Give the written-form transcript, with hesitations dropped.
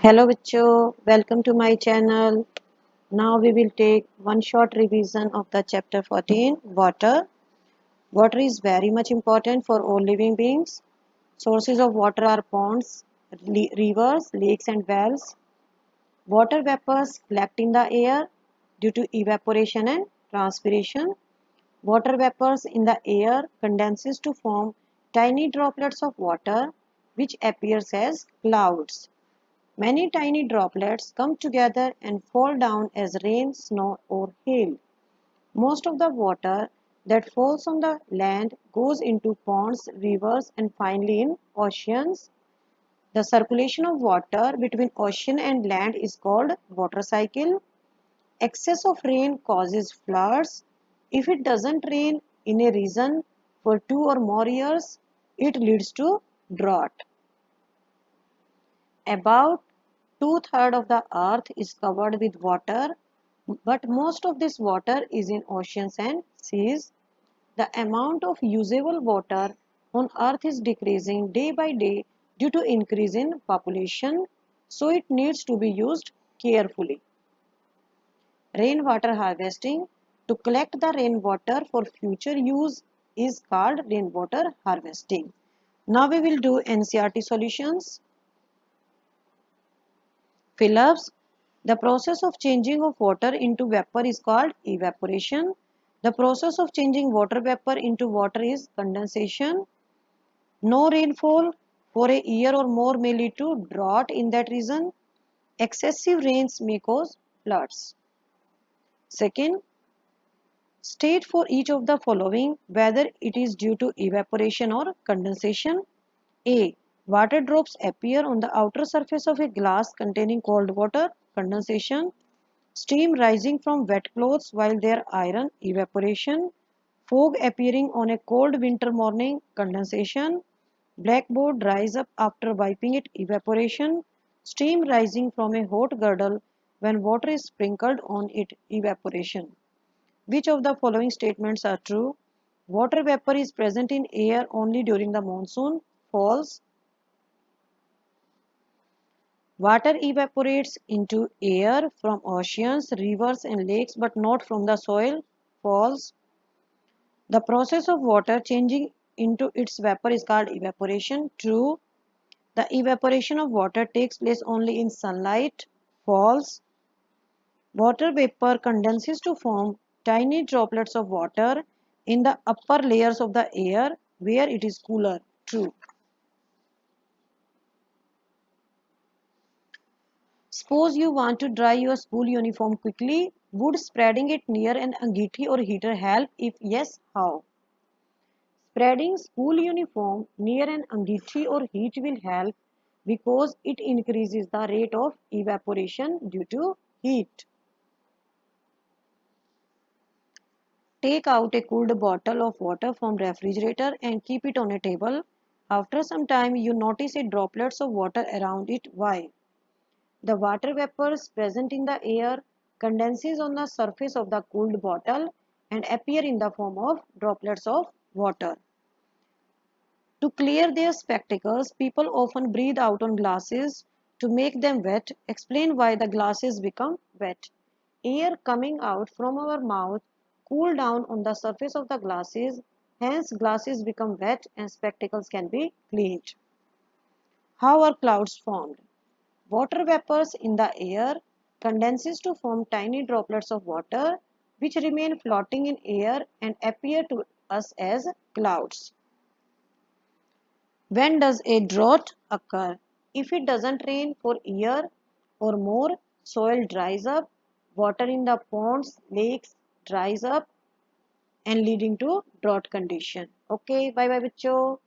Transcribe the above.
Hello Vichu, welcome to my channel. Now we will take one short revision of the chapter 14, water. Water is very much important for all living beings. Sources of water are ponds, rivers, lakes and wells. Water vapors collect in the air due to evaporation and transpiration. Water vapors in the air condenses to form tiny droplets of water which appears as clouds. Many tiny droplets come together and fall down as rain, snow or hail. Most of the water that falls on the land goes into ponds, rivers and finally in oceans. The circulation of water between ocean and land is called water cycle. Excess of rain causes floods. If it doesn't rain in a region for 2 or more years, it leads to drought. About two-thirds of the earth is covered with water, but most of this water is in oceans and seas. The amount of usable water on earth is decreasing day by day due to increase in population, so it needs to be used carefully. Rainwater harvesting to collect the rainwater for future use is called rainwater harvesting. Now we will do NCERT solutions. Fill-ups. The process of changing of water into vapor is called evaporation. The process of changing water vapor into water is condensation. No rainfall for a year or more may lead to drought in that region. Excessive rains may cause floods. Second, state for each of the following whether it is due to evaporation or condensation. A. Water drops appear on the outer surface of a glass containing cold water, condensation. Steam rising from wet clothes while they are iron, evaporation. Fog appearing on a cold winter morning, condensation. Blackboard dries up after wiping it, evaporation. Steam rising from a hot girdle when water is sprinkled on it, evaporation. Which of the following statements are true? Water vapor is present in air only during the monsoon. False. Water evaporates into air from oceans, rivers and lakes but not from the soil. False. The process of water changing into its vapor is called evaporation. True. The evaporation of water takes place only in sunlight. False. Water vapor condenses to form tiny droplets of water in the upper layers of the air where it is cooler. True. Suppose you want to dry your school uniform quickly. Would spreading it near an angeethi or heater help? If yes, how? Spreading school uniform near an angeethi or heat will help because it increases the rate of evaporation due to heat. Take out a cooled bottle of water from refrigerator and keep it on a table. After some time, you notice a droplets of water around it. Why? The water vapors present in the air condenses on the surface of the cooled bottle and appear in the form of droplets of water. To clear their spectacles, people often breathe out on glasses to make them wet. Explain why the glasses become wet. Air coming out from our mouth cool down on the surface of the glasses, hence glasses become wet and spectacles can be cleaned. How are clouds formed? Water vapors in the air condenses to form tiny droplets of water which remain floating in air and appear to us as clouds. When does a drought occur? If it doesn't rain for a year or more, soil dries up, water in the ponds, lakes dries up and leading to drought condition. Okay, bye bye, Bicho.